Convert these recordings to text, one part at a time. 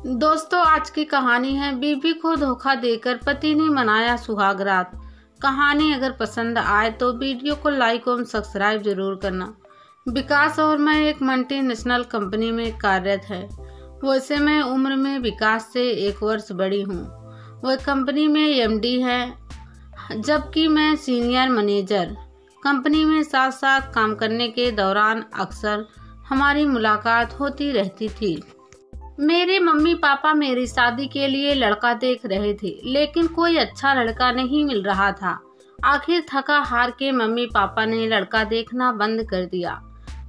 दोस्तों, आज की कहानी है बीवी को धोखा देकर पति ने मनाया सुहाग रात। कहानी अगर पसंद आए तो वीडियो को लाइक और सब्सक्राइब जरूर करना। विकास और मैं एक मल्टीनेशनल कंपनी में कार्यरत है। वैसे मैं उम्र में विकास से 1 वर्ष बड़ी हूँ। वह कंपनी में एमडी है, जबकि मैं सीनियर मैनेजर। कंपनी में साथ साथ काम करने के दौरान अक्सर हमारी मुलाकात होती रहती थी। मेरे मम्मी पापा मेरी शादी के लिए लड़का देख रहे थे, लेकिन कोई अच्छा लड़का नहीं मिल रहा था। आखिर थका हार के मम्मी पापा ने लड़का देखना बंद कर दिया।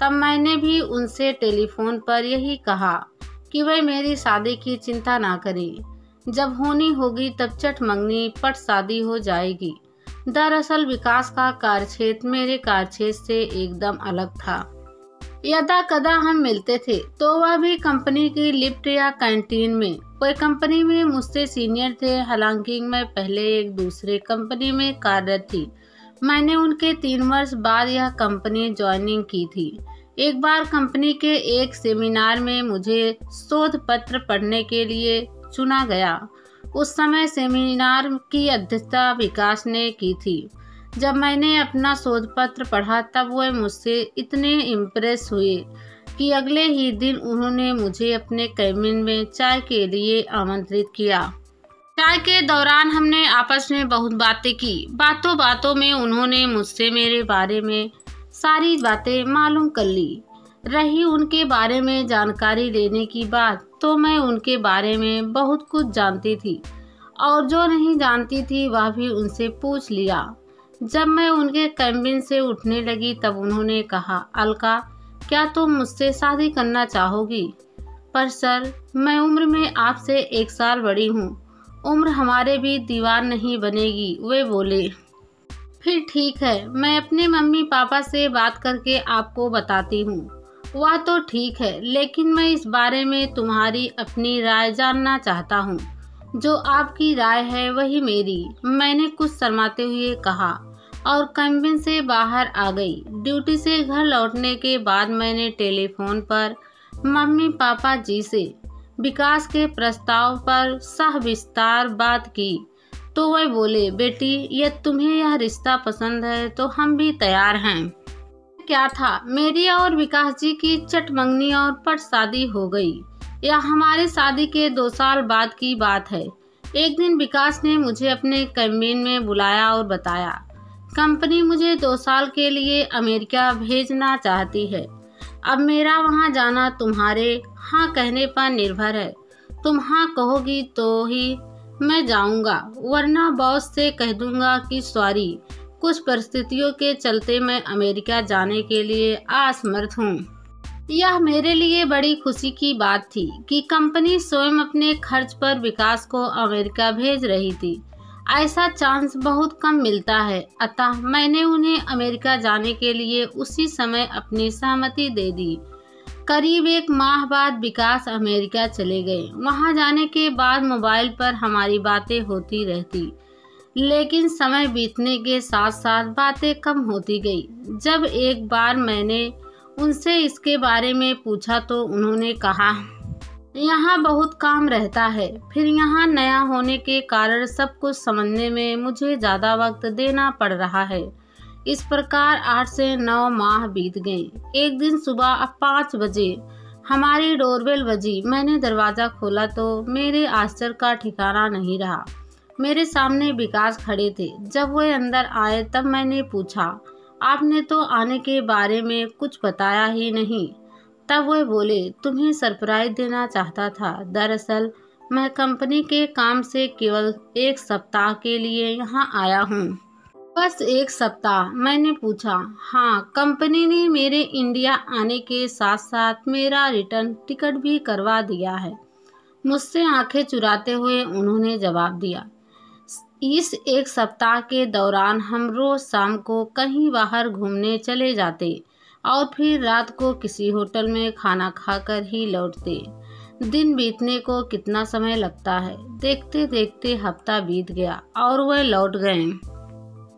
तब मैंने भी उनसे टेलीफोन पर यही कहा कि वह मेरी शादी की चिंता ना करें। जब होनी होगी तब चट मंगनी पट शादी हो जाएगी। दरअसल विकास का कार्यक्षेत्र मेरे कार्यक्षेत्र से एकदम अलग था। यदा कदा हम मिलते थे तो वह भी कंपनी की लिफ्ट या कैंटीन में। वह कंपनी में मुझसे सीनियर थे, हालांकि मैं पहले एक दूसरे कंपनी में कार्यरत थी। मैंने उनके 3 वर्ष बाद यह कंपनी ज्वाइनिंग की थी। एक बार कंपनी के एक सेमिनार में मुझे शोध पत्र पढ़ने के लिए चुना गया। उस समय सेमिनार की अध्यक्षता विकास ने की थी। जब मैंने अपना शोध पत्र पढ़ा तब वह मुझसे इतने इम्प्रेस हुए कि अगले ही दिन उन्होंने मुझे अपने कैबिन में चाय के लिए आमंत्रित किया। चाय के दौरान हमने आपस में बहुत बातें की। बातों बातों में उन्होंने मुझसे मेरे बारे में सारी बातें मालूम कर ली। रही उनके बारे में जानकारी लेने की बात, तो मैं उनके बारे में बहुत कुछ जानती थी और जो नहीं जानती थी वह भी उनसे पूछ लिया। जब मैं उनके कैबिन से उठने लगी तब उन्होंने कहा, अलका, क्या तुम मुझसे शादी करना चाहोगी? पर सर, मैं उम्र में आपसे 1 साल बड़ी हूँ। उम्र हमारे भी दीवार नहीं बनेगी, वे बोले। फिर ठीक है, मैं अपने मम्मी पापा से बात करके आपको बताती हूँ। वह तो ठीक है, लेकिन मैं इस बारे में तुम्हारी अपनी राय जानना चाहता हूँ। जो आपकी राय है वही मेरी, मैंने कुछ शर्माते हुए कहा और कैबिन से बाहर आ गई। ड्यूटी से घर लौटने के बाद मैंने टेलीफोन पर मम्मी पापा जी से विकास के प्रस्ताव पर सविस्तार बात की, तो वह बोले, बेटी, यदि तुम्हें यह रिश्ता पसंद है तो हम भी तैयार हैं। क्या था, मेरी और विकास जी की चट मंगनी और पट शादी हो गई। यह हमारी शादी के 2 साल बाद की बात है। एक दिन विकास ने मुझे अपने कैबिन में बुलाया और बताया, कंपनी मुझे 2 साल के लिए अमेरिका भेजना चाहती है। अब मेरा वहां जाना तुम्हारे हाँ कहने पर निर्भर है। तुम हाँ कहोगी तो ही मैं जाऊंगा, वरना बॉस से कह दूंगा कि सॉरी, कुछ परिस्थितियों के चलते मैं अमेरिका जाने के लिए असमर्थ हूँ। यह मेरे लिए बड़ी खुशी की बात थी कि कंपनी स्वयं अपने खर्च पर विकास को अमेरिका भेज रही थी। ऐसा चांस बहुत कम मिलता है, अतः मैंने उन्हें अमेरिका जाने के लिए उसी समय अपनी सहमति दे दी। करीब 1 माह बाद विकास अमेरिका चले गए। वहां जाने के बाद मोबाइल पर हमारी बातें होती रहती, लेकिन समय बीतने के साथ साथ बातें कम होती गई। जब एक बार मैंने उनसे इसके बारे में पूछा तो उन्होंने कहा, यहाँ बहुत काम रहता है, फिर यहाँ नया होने के कारण सब कुछ समझने में मुझे ज़्यादा वक्त देना पड़ रहा है। इस प्रकार 8 से 9 माह बीत गए। एक दिन सुबह 5 बजे हमारी डोरबेल बजी। मैंने दरवाज़ा खोला तो मेरे आश्चर्य का ठिकाना नहीं रहा। मेरे सामने विकास खड़े थे। जब वे अंदर आए तब मैंने पूछा, आपने तो आने के बारे में कुछ बताया ही नहीं। तब वे बोले, तुम्हें सरप्राइज देना चाहता था। दरअसल मैं कंपनी के काम से केवल 1 सप्ताह के लिए यहाँ आया हूँ। बस 1 सप्ताह? मैंने पूछा। हाँ, कंपनी ने मेरे इंडिया आने के साथ साथ मेरा रिटर्न टिकट भी करवा दिया है, मुझसे आंखें चुराते हुए उन्होंने जवाब दिया। इस 1 सप्ताह के दौरान हम रोज शाम को कहीं बाहर घूमने चले जाते और फिर रात को किसी होटल में खाना खाकर ही लौटते। दिन बीतने को कितना समय लगता है। देखते देखते हफ्ता बीत गया और वह लौट गए।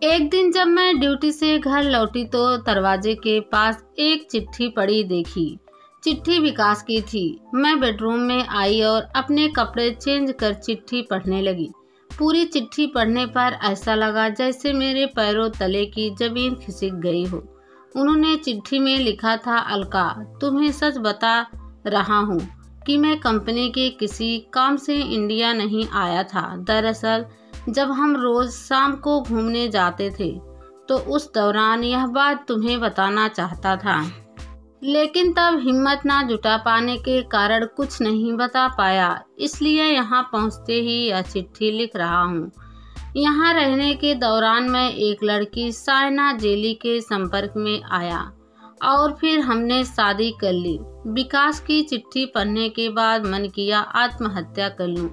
एक दिन जब मैं ड्यूटी से घर लौटी तो दरवाजे के पास एक चिट्ठी पड़ी देखी। चिट्ठी विकास की थी। मैं बेडरूम में आई और अपने कपड़े चेंज कर चिट्ठी पढ़ने लगी। पूरी चिट्ठी पढ़ने पर ऐसा लगा जैसे मेरे पैरों तले की जमीन खिसक गई हो। उन्होंने चिट्ठी में लिखा था, अलका, तुम्हें सच बता रहा हूँ कि मैं कंपनी के किसी काम से इंडिया नहीं आया था। दरअसल जब हम रोज शाम को घूमने जाते थे तो उस दौरान यह बात तुम्हें बताना चाहता था, लेकिन तब हिम्मत ना जुटा पाने के कारण कुछ नहीं बता पाया। इसलिए यहाँ पहुँचते ही यह चिट्ठी लिख रहा हूँ। यहाँ रहने के दौरान मैं एक लड़की सायना जेली के संपर्क में आया और फिर हमने शादी कर ली। विकास की चिट्ठी पढ़ने के बाद मन किया आत्महत्या कर लूं,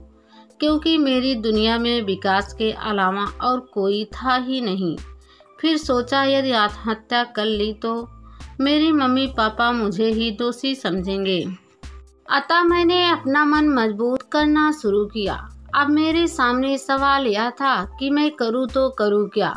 क्योंकि मेरी दुनिया में विकास के अलावा और कोई था ही नहीं। फिर सोचा यदि आत्महत्या कर ली तो मेरी मम्मी पापा मुझे ही दोषी समझेंगे। अतः मैंने अपना मन मजबूत करना शुरू किया। अब मेरे सामने सवाल यह था कि मैं करूँ तो करूँ क्या।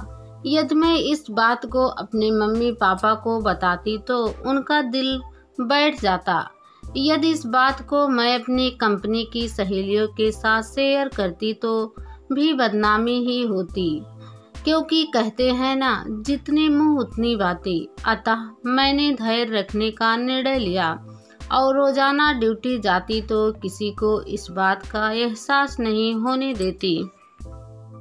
यदि मैं इस बात को अपने मम्मी पापा को बताती तो उनका दिल बैठ जाता। यदि इस बात को मैं अपनी कंपनी की सहेलियों के साथ शेयर करती तो भी बदनामी ही होती, क्योंकि कहते हैं ना, जितने मुंह उतनी बातें। अतः मैंने धैर्य रखने का निर्णय लिया और रोजाना ड्यूटी जाती तो किसी को इस बात का एहसास नहीं होने देती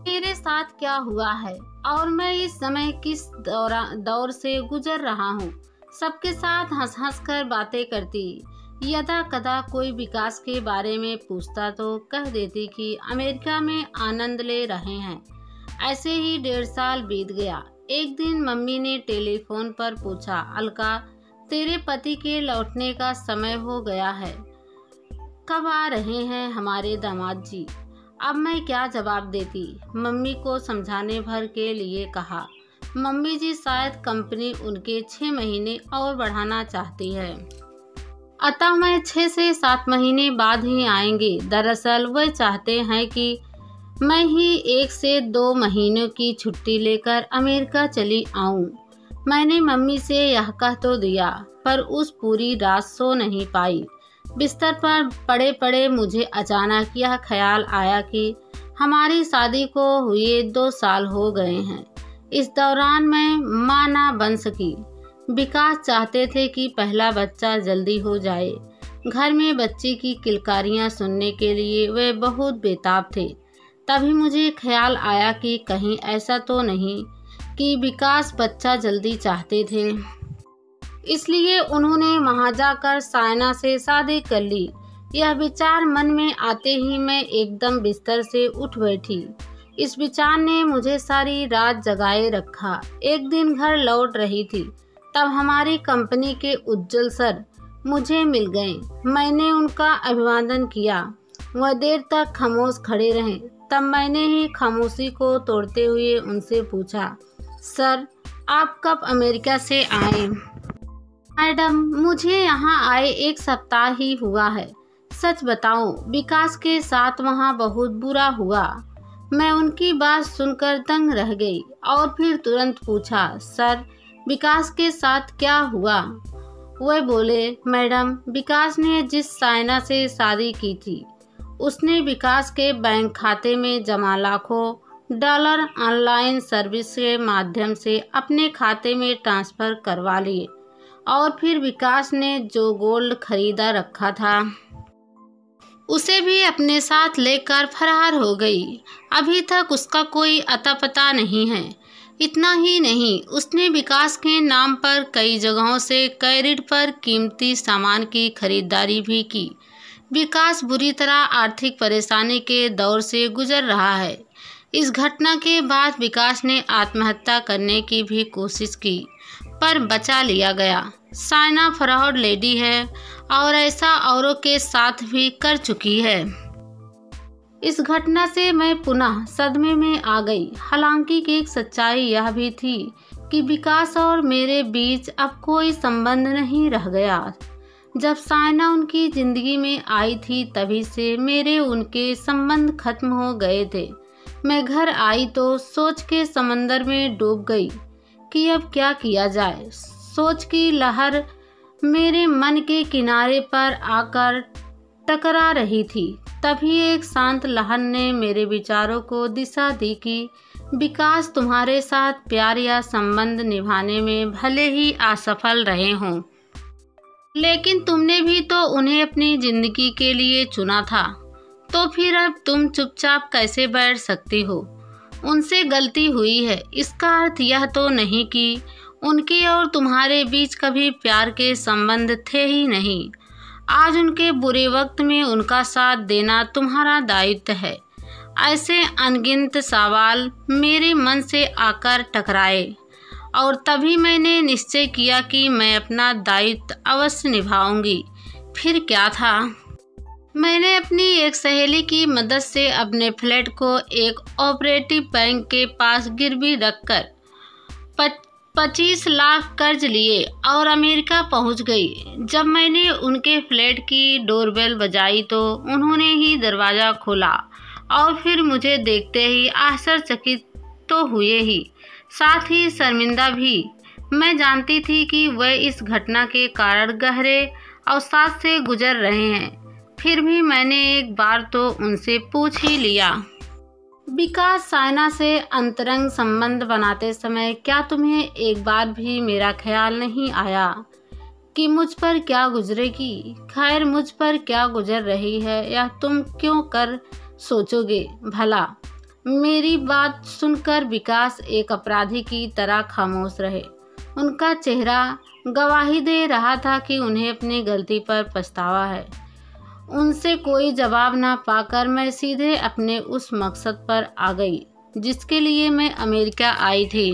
मेरे साथ क्या हुआ है और मैं इस समय किस दौर से गुजर रहा हूँ। सबके साथ हंस हंस कर बातें करती। यदा कदा कोई विकास के बारे में पूछता तो कह देती कि अमेरिका में आनंद ले रहे हैं। ऐसे ही 1.5 साल बीत गया। एक दिन मम्मी ने टेलीफोन पर पूछा, अलका, तेरे पति के लौटने का समय हो गया है, कब आ रहे हैं हमारे दामाद जी। अब मैं क्या जवाब देती। मम्मी को समझाने भर के लिए कहा, मम्मी जी शायद कंपनी उनके 6 महीने और बढ़ाना चाहती है, अतः मैं 6 से 7 महीने बाद ही आएंगे। दरअसल वह चाहते हैं कि मैं ही 1 से 2 महीनों की छुट्टी लेकर अमेरिका चली आऊं। मैंने मम्मी से यह कह तो दिया, पर उस पूरी रात सो नहीं पाई। बिस्तर पर पड़े पड़े मुझे अचानक यह ख्याल आया कि हमारी शादी को हुए 2 साल हो गए हैं। इस दौरान मैं मां ना बन सकी। विकास चाहते थे कि पहला बच्चा जल्दी हो जाए। घर में बच्चे की किलकारियां सुनने के लिए वे बहुत बेताब थे। तभी मुझे ख्याल आया कि कहीं ऐसा तो नहीं कि विकास बच्चा जल्दी चाहते थे, इसलिए उन्होंने वहां जाकर सायना से शादी कर ली। यह विचार मन में आते ही मैं एकदम बिस्तर से उठ बैठी। इस विचार ने मुझे सारी रात जगाए रखा। एक दिन घर लौट रही थी, तब हमारी कंपनी के उज्जवल सर मुझे मिल गए। मैंने उनका अभिवादन किया। वह देर तक खामोश खड़े रहे। तब मैंने ही खामोशी को तोड़ते हुए उनसे पूछा, सर, आप कब अमेरिका से आए? मैडम, मुझे यहाँ आए 1 सप्ताह ही हुआ है। सच बताऊं, विकास के साथ वहाँ बहुत बुरा हुआ। मैं उनकी बात सुनकर दंग रह गई और फिर तुरंत पूछा, सर, विकास के साथ क्या हुआ? वह बोले, मैडम, विकास ने जिस सायना से शादी की थी उसने विकास के बैंक खाते में जमा लाखों डॉलर ऑनलाइन सर्विस के माध्यम से अपने खाते में ट्रांसफ़र करवा लिए और फिर विकास ने जो गोल्ड खरीदा रखा था उसे भी अपने साथ लेकर फरार हो गई। अभी तक उसका कोई अता पता नहीं है। इतना ही नहीं, उसने विकास के नाम पर कई जगहों से क्रेडिट पर कीमती सामान की खरीदारी भी की। विकास बुरी तरह आर्थिक परेशानी के दौर से गुजर रहा है। इस घटना के बाद विकास ने आत्महत्या करने की भी कोशिश की, पर बचा लिया गया। सायना फ्रॉड लेडी है और ऐसा औरों के साथ भी कर चुकी है। इस घटना से मैं पुनः सदमे में आ गई। हालांकि एक सच्चाई यह भी थी कि विकास और मेरे बीच अब कोई संबंध नहीं रह गया। जब सायना उनकी जिंदगी में आई थी तभी से मेरे उनके संबंध खत्म हो गए थे। मैं घर आई तो सोच के समंदर में डूब गई कि अब क्या किया जाए। सोच की लहर मेरे मन के किनारे पर आकर टकरा रही थी। तभी एक शांत लहर ने मेरे विचारों को दिशा दी कि विकास, तुम्हारे साथ प्यार या संबंध निभाने में भले ही असफल रहे हों, लेकिन तुमने भी तो उन्हें अपनी जिंदगी के लिए चुना था। तो फिर अब तुम चुपचाप कैसे बैठ सकती हो? उनसे गलती हुई है, इसका अर्थ यह तो नहीं कि उनके और तुम्हारे बीच कभी प्यार के संबंध थे ही नहीं। आज उनके बुरे वक्त में उनका साथ देना तुम्हारा दायित्व है। ऐसे अनगिनत सवाल मेरे मन से आकर टकराए और तभी मैंने निश्चय किया कि मैं अपना दायित्व अवश्य निभाऊंगी। फिर क्या था? मैंने अपनी एक सहेली की मदद से अपने फ्लैट को एक ऑपरेटिव बैंक के पास गिरवी रखकर 25 लाख कर्ज लिए और अमेरिका पहुंच गई। जब मैंने उनके फ्लैट की डोरबेल बजाई तो उन्होंने ही दरवाज़ा खोला और फिर मुझे देखते ही आश्चर्यचकित तो हुए ही, साथ ही शर्मिंदा भी। मैं जानती थी कि वे इस घटना के कारण गहरे अवसाद से गुजर रहे हैं। फिर भी मैंने एक बार तो उनसे पूछ ही लिया, विकास, सायना से अंतरंग संबंध बनाते समय क्या तुम्हें एक बार भी मेरा ख्याल नहीं आया कि मुझ पर क्या गुजरेगी? खैर, मुझ पर क्या गुजर रही है या तुम क्यों कर सोचोगे भला? मेरी बात सुनकर विकास एक अपराधी की तरह खामोश रहे। उनका चेहरा गवाही दे रहा था कि उन्हें अपनी गलती पर पछतावा है। उनसे कोई जवाब ना पाकर मैं सीधे अपने उस मकसद पर आ गई जिसके लिए मैं अमेरिका आई थी।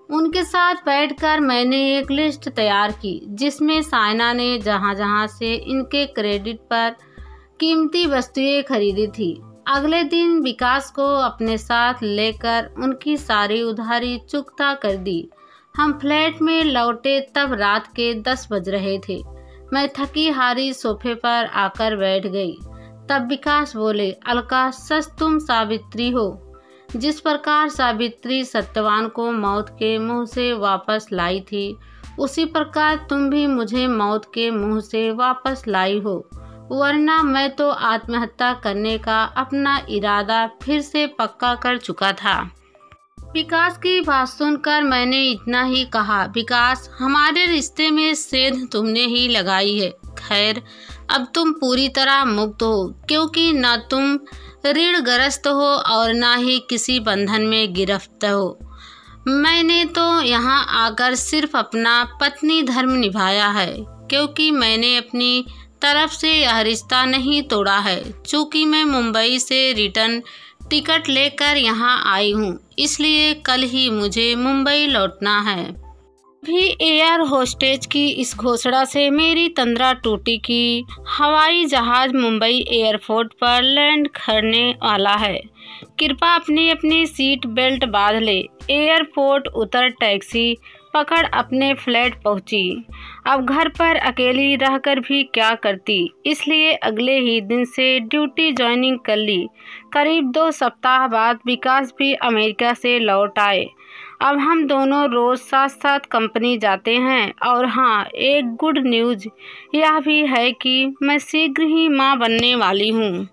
उनके साथ बैठकर मैंने एक लिस्ट तैयार की जिसमें सायना ने जहां जहां से इनके क्रेडिट पर कीमती वस्तुएं खरीदी थी। अगले दिन विकास को अपने साथ लेकर उनकी सारी उधारी चुकता कर दी। हम फ्लैट में लौटे तब रात के 10 बज रहे थे। मैं थकी हारी सोफे पर आकर बैठ गई। तब विकास बोले, अलका, सच तुम सावित्री हो। जिस प्रकार सावित्री सत्यवान को मौत के मुंह से वापस लाई थी, उसी प्रकार तुम भी मुझे मौत के मुंह से वापस लाई हो, वरना मैं तो आत्महत्या करने का अपना इरादा फिर से पक्का कर चुका था। विकास की बात सुनकर मैंने इतना ही कहा, विकास, हमारे रिश्ते में सेंध तुमने ही लगाई है। खैर, अब तुम पूरी तरह मुक्त हो, क्योंकि न तुम ऋणग्रस्त हो और न ही किसी बंधन में गिरफ्त हो। मैंने तो यहाँ आकर सिर्फ अपना पत्नी धर्म निभाया है, क्योंकि मैंने अपनी तरफ से यह रिश्ता नहीं तोड़ा है। चूँकि मैं मुंबई से रिटर्न टिकट लेकर यहाँ आई हूँ, इसलिए कल ही मुझे मुंबई लौटना है। भी एयर होस्टेज की इस घोषणा से मेरी तंद्रा टूटी कि हवाई जहाज मुंबई एयरपोर्ट पर लैंड करने वाला है। कृपया अपनी अपनी सीट बेल्ट बांध ले। एयरपोर्ट उतर टैक्सी पकड़ अपने फ्लैट पहुंची। अब घर पर अकेली रहकर भी क्या करती, इसलिए अगले ही दिन से ड्यूटी ज्वाइनिंग कर ली। करीब 2 सप्ताह बाद विकास भी अमेरिका से लौट आए। अब हम दोनों रोज साथ साथ कंपनी जाते हैं। और हाँ, एक गुड न्यूज़ यह भी है कि मैं शीघ्र ही माँ बनने वाली हूँ।